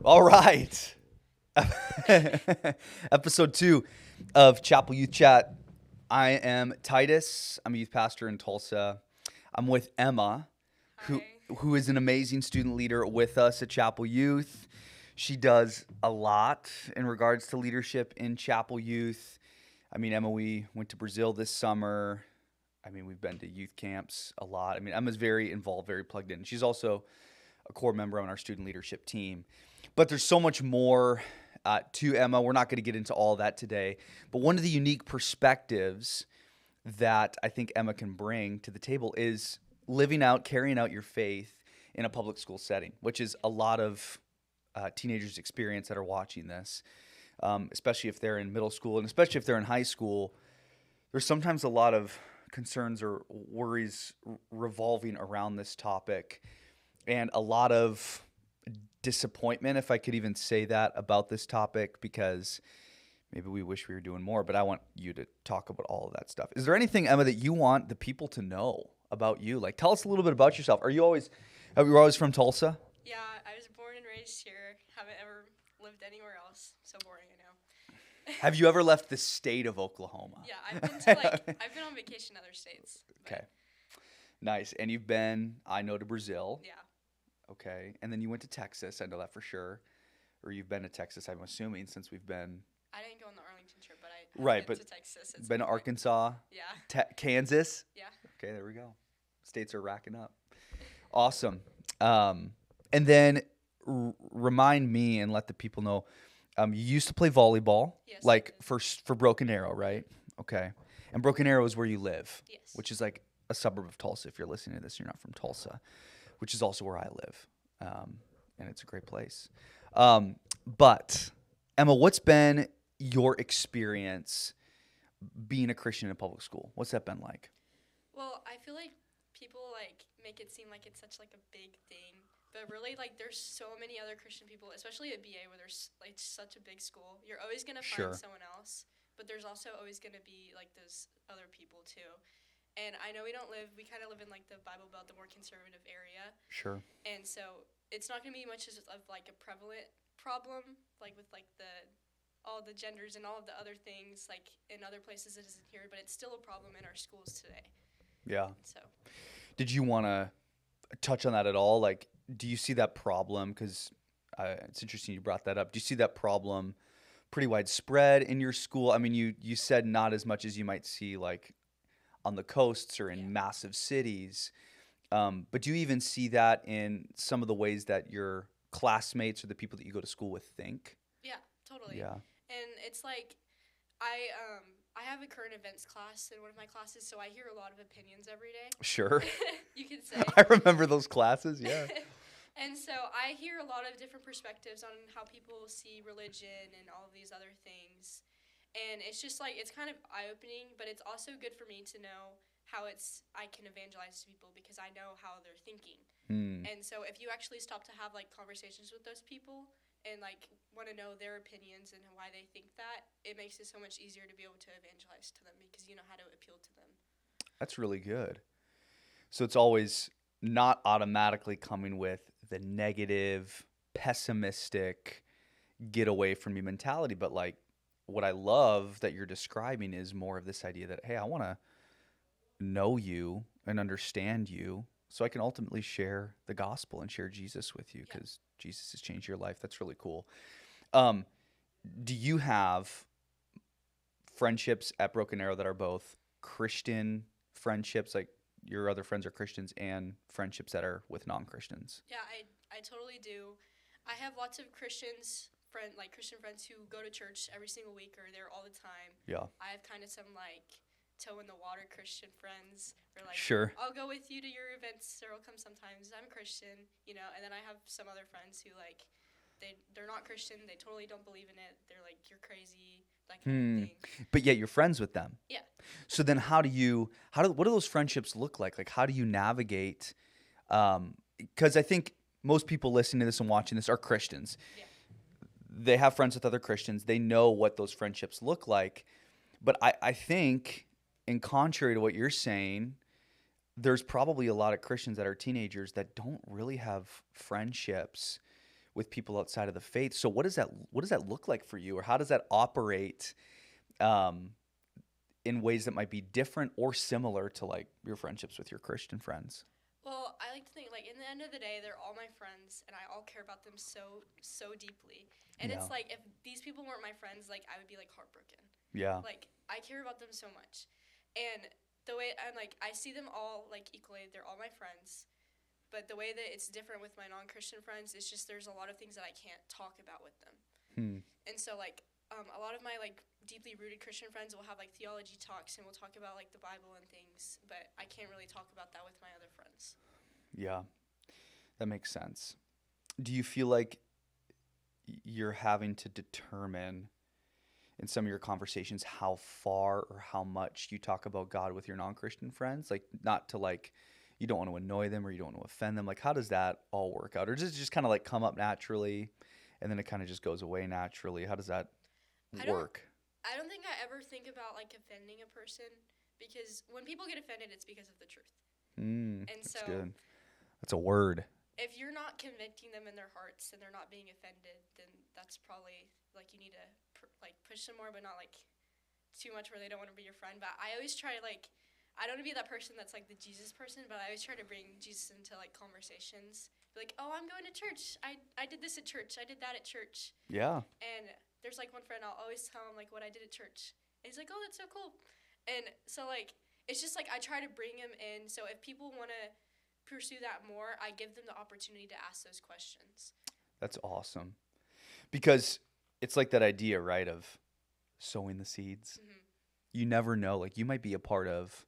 All right. Episode 2 of Chapel Youth Chat. I am Titus. I'm a youth pastor in Tulsa. I'm with Emma, who Hi. who is an amazing student leader with us at Chapel Youth. She does a lot in regards to leadership in Chapel Youth. I mean, Emma, we went to Brazil this summer. I mean, we've been to youth camps a lot. I mean, Emma's very involved, very plugged in. She's also a core member on our student leadership team. But there's so much more to Emma. We're not going to get into all that today. But one of the unique perspectives that I think Emma can bring to the table is living out, carrying out your faith in a public school setting, which is a lot of teenagers' experience that are watching this, especially if they're in middle school and especially if they're in high school. There's sometimes a lot of concerns or worries revolving around this topic and a lot of disappointment, if I could even say that, about this topic, because maybe we wish we were doing more, but I want you to talk about all of that stuff. Is there anything, Emma, that you want the people to know about you? Like, tell us a little bit about yourself. Are you always from Tulsa? Yeah, I was born and raised here. Haven't ever lived anywhere else. So boring, I know. Have you ever left the state of Oklahoma? Yeah, I've been to I've been on vacation in other states. But Okay, nice. And you've been, I know, to Brazil. yeah, Okay, and then you went to Texas. I know that for sure. Or you've been to Texas, I'm assuming, since we've been I didn't go on the Arlington trip, but I right. been But to Texas. It's been to been great. Arkansas, Yeah, Kansas. yeah. Okay, there we go. States are racking up. Awesome. And then remind me and let the people know. You used to play volleyball, Yes, I like did. for Broken Arrow, right? Okay. And Broken Arrow is where you live, Yes. which is like a suburb of Tulsa. If you're listening to this, and you're not from Tulsa, which is also where I live, and it's a great place. But Emma, what's been your experience being a Christian in a public school? What's that been like? Well, I feel like people make it seem like it's such like a big thing, but really there's so many other Christian people, especially at BA where there's like such a big school. You're always gonna find Sure. someone else, but there's also always gonna be like those other people too. And I know we kind of live in like the Bible Belt, the more conservative area, Sure. and so it's not gonna be much of like a prevalent problem like with like the all the genders and all of the other things like in other places it isn't here, but it's still a problem in our schools today. Yeah. So. Did you want to touch on that at all? Like, do you see that problem? Because it's interesting you brought that up. Do you see that problem pretty widespread in your school? I mean, you said not as much as you might see like on the coasts or in Yeah. massive cities. But do you even see that in some of the ways that your classmates or the people that you go to school with think? Yeah, totally. Yeah. And it's like I have a current events class in one of my classes, so I hear a lot of opinions every day. Sure. You could say. I remember those classes. Yeah. And so I hear a lot of different perspectives on how people see religion and all of these other things. And it's just like it's kind of eye-opening, but it's also good for me to know how I can evangelize to people because I know how they're thinking. Hmm. And so if you actually stop to have like conversations with those people and like want to know their opinions and why they think that, it makes it so much easier to be able to evangelize to them because you know how to appeal to them. That's really good. So it's always not automatically coming with the negative, pessimistic, get away from me mentality, but like what I love that you're describing is more of this idea that, hey, I want to know you and understand you so I can ultimately share the gospel and share Jesus with you Yeah. because Jesus has changed your life. That's really cool. Um, do you have friendships at Broken Arrow that are both Christian friendships, like your other friends are Christians, and friendships that are with non-Christians? Yeah, I totally do. I have lots of Christian friends who go to church every single week or there all the time. Yeah. I have kind of some like toe in the water Christian friends or like Sure. I'll go with you to your events or I'll come sometimes. I'm a Christian, and then I have some other friends who like they're not Christian, they totally don't believe in it. They're like you're crazy, that kind of thing. But yet you're friends with them. Yeah. So then what do those friendships look like? Like, how do you navigate? Because I think most people listening to this and watching this are Christians. Yeah. They have friends with other Christians. They know what those friendships look like. But I think, in contrary to what you're saying, there's probably a lot of Christians that are teenagers that don't really have friendships with people outside of the faith. So what does that look like for you, or how does that operate um, in ways that might be different or similar to like your friendships with your Christian friends? Well, I like to think like in the end of the day, they're all my friends, and I all care about them so deeply. And Yeah. it's like if these people weren't my friends, like I would be like heartbroken. Yeah. Like I care about them so much, and the way I'm like I see them all like equally. They're all my friends, but the way that it's different with my non-Christian friends is just there's a lot of things that I can't talk about with them. Hmm. And so like a lot of my like deeply rooted Christian friends will have like theology talks and we'll talk about like the Bible and things, but I can't really talk about that with my other friends. Yeah. That makes sense. Do you feel like you're having to determine in some of your conversations how far or how much you talk about God with your non-Christian friends? Like, not to like, you don't want to annoy them or you don't want to offend them. Like, how does that all work out? Or does it just kind of like come up naturally and then it kind of just goes away naturally? How does that work? I don't think I ever think about like offending a person, because when people get offended, it's because of the truth. And That's so good. That's a word. if you're not convicting them in their hearts and they're not being offended, then that's probably like you need to like push them more, but not like too much where they don't want to be your friend. But I always try to like, I don't want to be that person that's like the Jesus person, but I always try to bring Jesus into like conversations. Be like, oh, I'm going to church. I did this at church. I did that at church. Yeah. And there's like one friend, I'll always tell him like what I did at church. And he's like, oh, that's so cool. And so like, it's just like I try to bring him in. So if people want to pursue that more, I give them the opportunity to ask those questions. That's awesome. Because it's like that idea, right, of sowing the seeds. Mm-hmm. You never know. Like, you might be a part of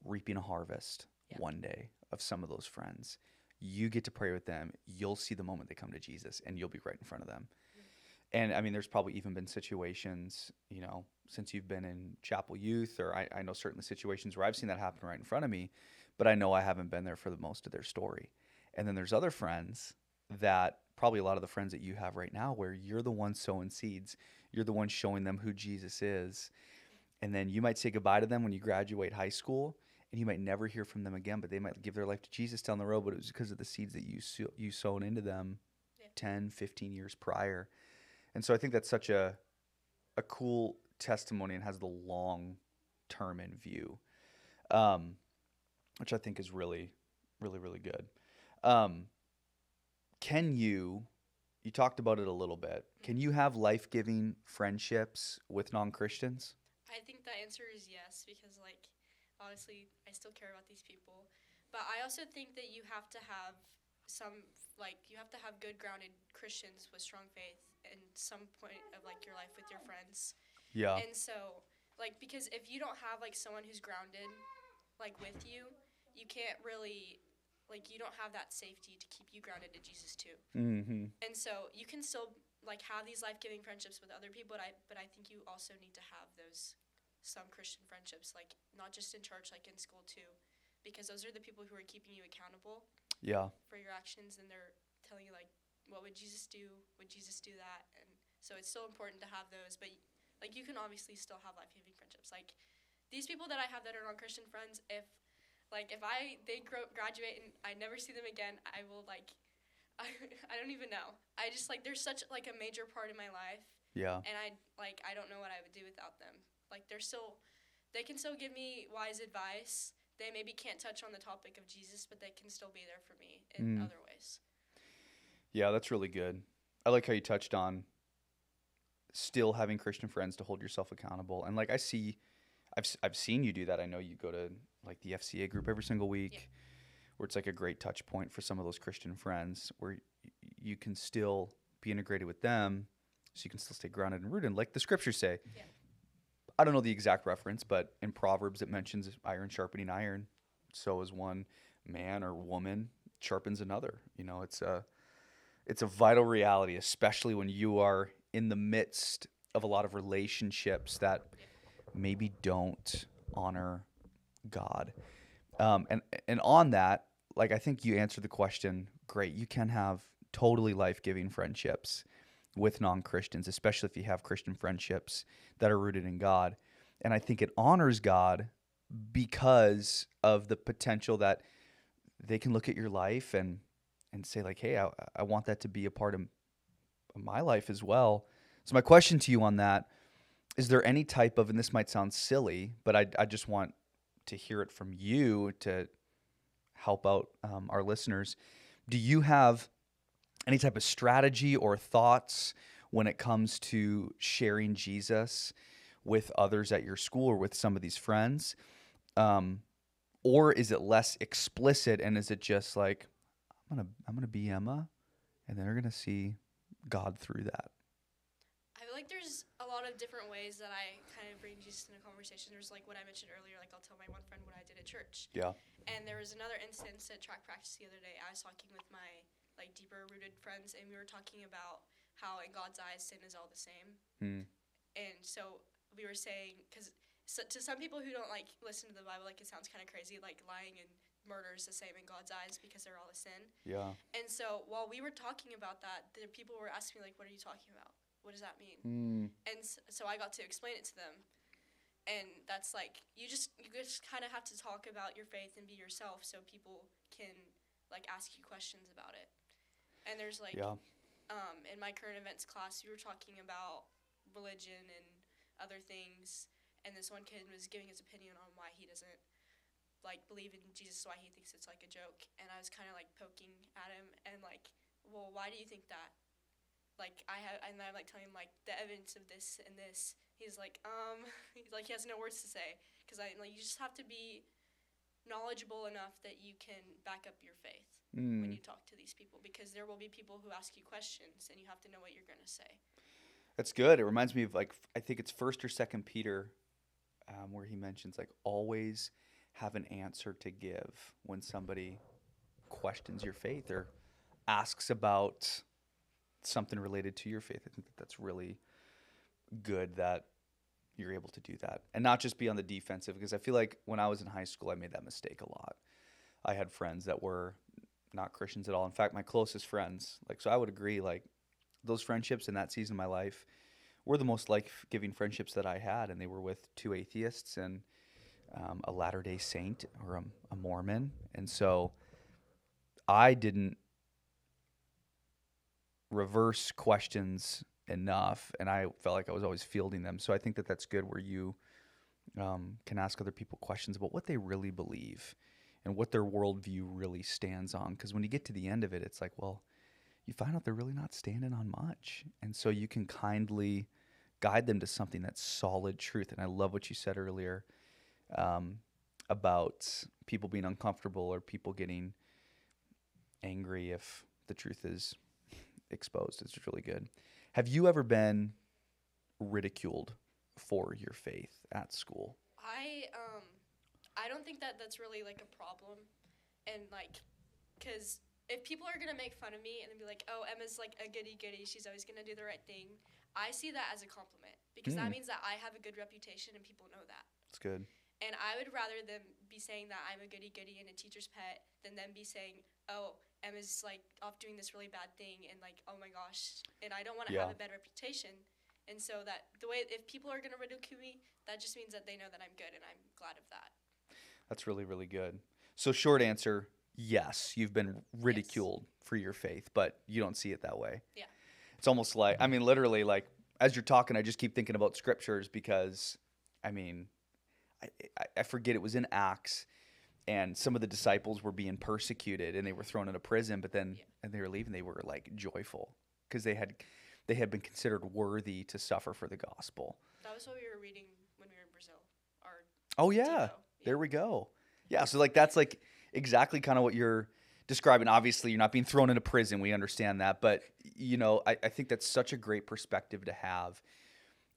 reaping a harvest one day of some of those friends. You get to pray with them. You'll see the moment they come to Jesus, and you'll be right in front of them. Mm-hmm. And, I mean, there's probably even been situations, you know, since you've been in Chapel Youth, or I know certainly situations where I've seen that happen right in front of me, but I know I haven't been there for the most of their story. And then there's other friends that probably a lot of the friends that you have right now where you're the one sowing seeds. You're the one showing them who Jesus is. And then you might say goodbye to them when you graduate high school, and you might never hear from them again, but they might give their life to Jesus down the road, but it was because of the seeds that you sown into them 10, 15 years prior. And so I think that's such a cool testimony and has the long term in view, which I think is really, really, really good. Can you talked about it a little bit. Can you have life-giving friendships with non-Christians? I think the answer is yes, because like obviously I still care about these people, but I also think that you have to have you have to have good grounded Christians with strong faith in some point of like your life with your friends. Yeah. And so like, because if you don't have like someone who's grounded like with you, you can't really like, you don't have that safety to keep you grounded to Jesus too. Mm-hmm. And so you can still like have these life-giving friendships with other people, but I think you also need to have some Christian friendships, like not just in church, like in school too, because those are the people who are keeping you accountable. Yeah. For your actions, and they're telling you like, what would Jesus do? Would Jesus do that? And so it's so important to have those, but like you can obviously still have life-giving friendships. Like these people that I have that are non-Christian friends, if they graduate and I never see them again, I will like, I don't even know. I just like, they're such like a major part of my life. Yeah. And I don't know what I would do without them. Like they can still give me wise advice. They maybe can't touch on the topic of Jesus, but they can still be there for me in other ways. Yeah, that's really good. I like how you touched on still having Christian friends to hold yourself accountable. And like I've seen you do that. I know you go to like the FCA group every single week, where it's like a great touch point for some of those Christian friends where you can still be integrated with them, so you can still stay grounded and rooted, like the scriptures say. Yeah. I don't know the exact reference, but in Proverbs it mentions iron sharpening iron. So as one man or woman sharpens another. You know, it's a vital reality, especially when you are in the midst of a lot of relationships that maybe don't honor God. And on that, like, I think you answered the question great. You can have totally life-giving friendships with non-Christians, especially if you have Christian friendships that are rooted in God. And I think it honors God because of the potential that they can look at your life and and say like, hey, I want that to be a part of my life as well. So my question to you on that, is there any type of, and this might sound silly, but I just want to hear it from you to help out our listeners. Do you have any type of strategy or thoughts when it comes to sharing Jesus with others at your school or with some of these friends? Or is it less explicit, and is it just like, I'm gonna be Emma, and then they're gonna see God through that? I feel like there's a lot of different ways that I kind of bring Jesus in a conversation. There's like what I mentioned earlier, like I'll tell my one friend what I did at church. Yeah. And there was another instance at track practice the other day. I was talking with my like deeper rooted friends, and we were talking about how in God's eyes sin is all the same. Hmm. And so we were saying, because to some people who don't like listen to the Bible, like it sounds kind of crazy, like lying and murder is the same in God's eyes because they're all a sin. Yeah. And so while we were talking about that, the people were asking me like, "What are you talking about? What does that mean?" Hmm. And so I got to explain it to them. And that's like you just kind of have to talk about your faith and be yourself so people can like ask you questions about it. And there's like Yeah. in my current events class, we were talking about religion and other things, and this one kid was giving his opinion on why he doesn't like believe in Jesus, why he thinks it's like a joke. And I was kind of like poking at him and like, well, why do you think that? Like and I'm like telling him like the evidence of this and this. He's like, he's like he has no words to say because I like you just have to be knowledgeable enough that you can back up your faith when you talk to these people, because there will be people who ask you questions and you have to know what you're going to say. That's good. It reminds me of like, I think it's First or Second Peter, where he mentions like always have an answer to give when somebody questions your faith or asks about something related to your faith. I think that that's really good that you're able to do that and not just be on the defensive, because I feel like when I was in high school, I made that mistake a lot. I had friends that were not Christians at all. In fact, my closest friends, like, so I would agree, like, those friendships in that season of my life were the most life-giving friendships that I had, and they were with two atheists and a Latter-day Saint or a Mormon. And so I didn't reverse questions enough, and I felt like I was always fielding them. So I think that that's good where you can ask other people questions about what they really believe and what their worldview really stands on. Because when you get to the end of it, it's like, well, you find out they're really not standing on much. And so you can kindly guide them to something that's solid truth. And I love what you said earlier about people being uncomfortable or people getting angry if the truth is exposed. It's really good. Have you ever been ridiculed for your faith at school? I don't think that that's really like a problem, and like, cause if people are gonna make fun of me and be like, "Oh, Emma's like a goody goody, she's always gonna do the right thing," I see that as a compliment because that means that I have a good reputation and people know that. That's good. And I would rather them be saying that I'm a goody goody and a teacher's pet than them be saying, "Oh, Emma's like off doing this really bad thing," and like, "Oh my gosh," and I don't want to have a bad reputation. And so that the way if people are gonna ridicule me, that just means that they know that I'm good, and I'm glad of that. That's really, really good. So short answer, yes, you've been ridiculed for your faith, but you don't see it that way. Yeah. It's almost like, I mean, literally, like, as you're talking, I just keep thinking about scriptures because, I mean, I forget, it was in Acts, and some of the disciples were being persecuted, and they were thrown into prison, but then, and they were leaving, they were, like, joyful because they had been considered worthy to suffer for the gospel. That was what we were reading when we were in Brazil. Oh, yeah. There we go. Yeah, so like that's like exactly kind of what you're describing. Obviously, you're not being thrown into prison. We understand that. But, you know, I think that's such a great perspective to have.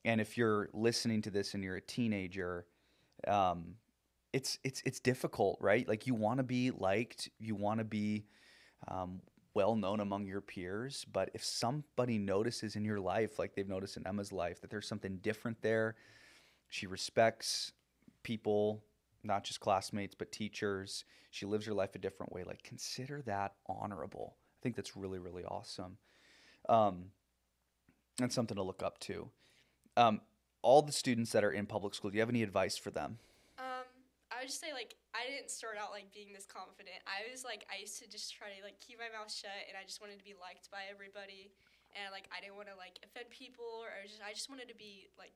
And if you're listening to this and you're a teenager, it's difficult, right? Like you want to be liked. You want to be well-known among your peers. But if somebody notices in your life, like they've noticed in Emma's life, that there's something different there, she respects people, not just classmates, but teachers. She lives her life a different way. Like, consider that honorable. I think that's really, really awesome. And something to look up to. All the students that are in public school, do you have any advice for them? I would just say, like, I didn't start out, like, being this confident. I was, like, I used to just try to, like, keep my mouth shut, and I just wanted to be liked by everybody. And, like, I didn't want to, like, offend people, or I just wanted to be, like,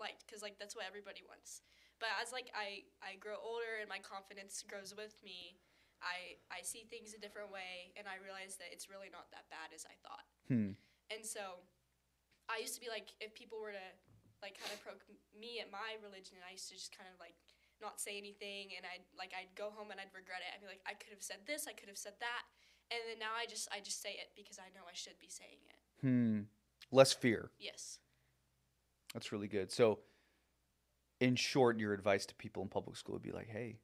liked, because, like, that's what everybody wants. But as, like, I grow older and my confidence grows with me, I see things a different way, and I realize that it's really not that bad as I thought. And so I used to be, like, if people were to, like, kind of poke me at my religion, I used to just kind of, like, not say anything, and I'd go home and I'd regret it. I'd be like, I could have said this, I could have said that, and then now I just say it because I know I should be saying it. Less fear. Yes. That's really good. So, in short, your advice to people in public school would be like, hey,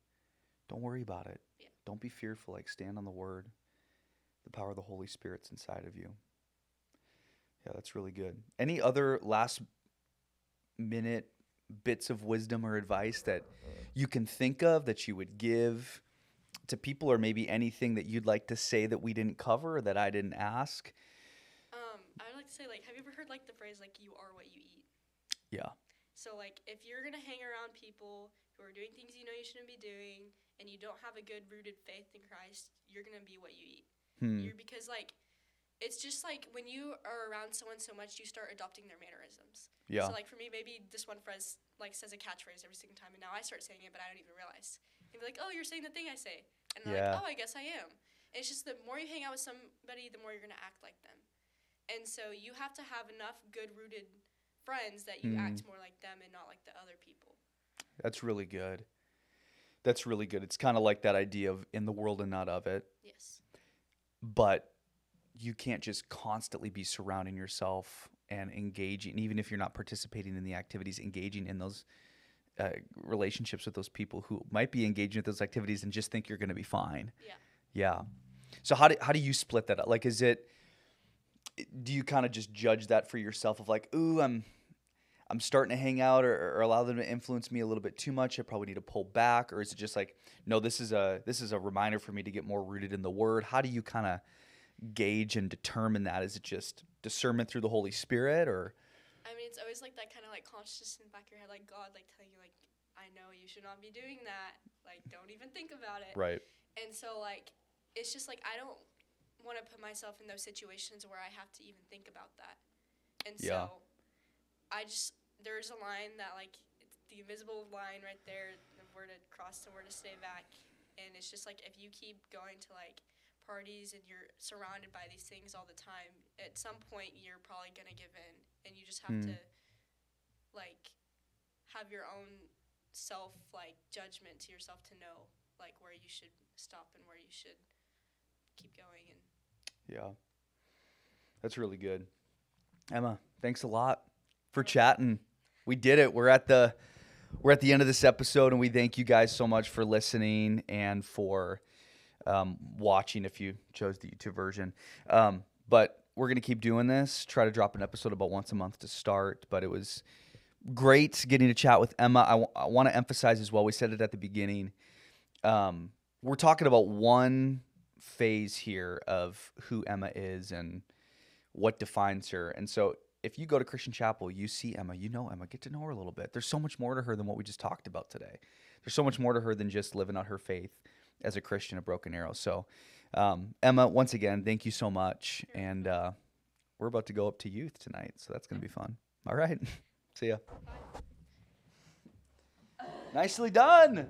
don't worry about it. Yeah. Don't be fearful. Like, stand on the word. The power of the Holy Spirit's inside of you. Yeah, that's really good. Any other last minute bits of wisdom or advice that you can think of that you would give to people, or maybe anything that you'd like to say that we didn't cover or that I didn't ask? I would like to say, like, have you ever heard, like, the phrase, like, you are what you eat? Yeah. So, like, if you're going to hang around people who are doing things you know you shouldn't be doing, and you don't have a good rooted faith in Christ, you're going to be what you eat. Because, like, it's just, like, when you are around someone so much, you start adopting their mannerisms. Yeah. So, like, for me, maybe this one phrase, like, says a catchphrase every single time, and now I start saying it, but I don't even realize. You'd be like, oh, you're saying the thing I say. And I'm like, oh, I guess I am. And it's just the more you hang out with somebody, the more you're going to act like them. And so you have to have enough good-rooted friends that you act more like them and not like the other people. That's really good. That's really good. It's kind of like that idea of in the world and not of it. Yes. But you can't just constantly be surrounding yourself and engaging, even if you're not participating in the activities, engaging in those relationships with those people who might be engaging with those activities and just think you're going to be fine. Yeah. Yeah. So how do you split that up? Like, do you kind of just judge that for yourself of like, ooh, I'm starting to hang out or allow them to influence me a little bit too much, I probably need to pull back? Or is it just like, no, this is a reminder for me to get more rooted in the Word? How do you kind of gauge and determine that? Is it just discernment through the Holy Spirit, or? I mean, it's always like that kind of like consciousness in the back of your head, like God, like telling you, like, I know you should not be doing that. Like, don't even think about it. Right. And so, like, it's just like I don't want to put myself in those situations where I have to even think about that. And so there's a line that, like, it's the invisible line right there, where to cross and where to stay back. And it's just like, if you keep going to, like, parties and you're surrounded by these things all the time, at some point you're probably going to give in. And you just have to, like, have your own self, like, judgment to yourself to know, like, where you should stop and where you should keep going. And yeah, that's really good. Emma, thanks a lot for chatting. We did it. We're at the end of this episode, and we thank you guys so much for listening and for watching if you chose the YouTube version. But we're going to keep doing this, try to drop an episode about once a month to start. But it was great getting to chat with Emma. I want to emphasize as well, we said it at the beginning, we're talking about one phase here of who Emma is and what defines her. And so if you go to Christian Chapel, you see Emma, you know Emma, get to know her a little bit. There's so much more to her than what we just talked about today. There's so much more to her than just living out her faith as a Christian at Broken Arrow. So Emma, once again, thank you so much. And we're about to go up to youth tonight, so that's going to be fun. All right. See ya. bye. Nicely done.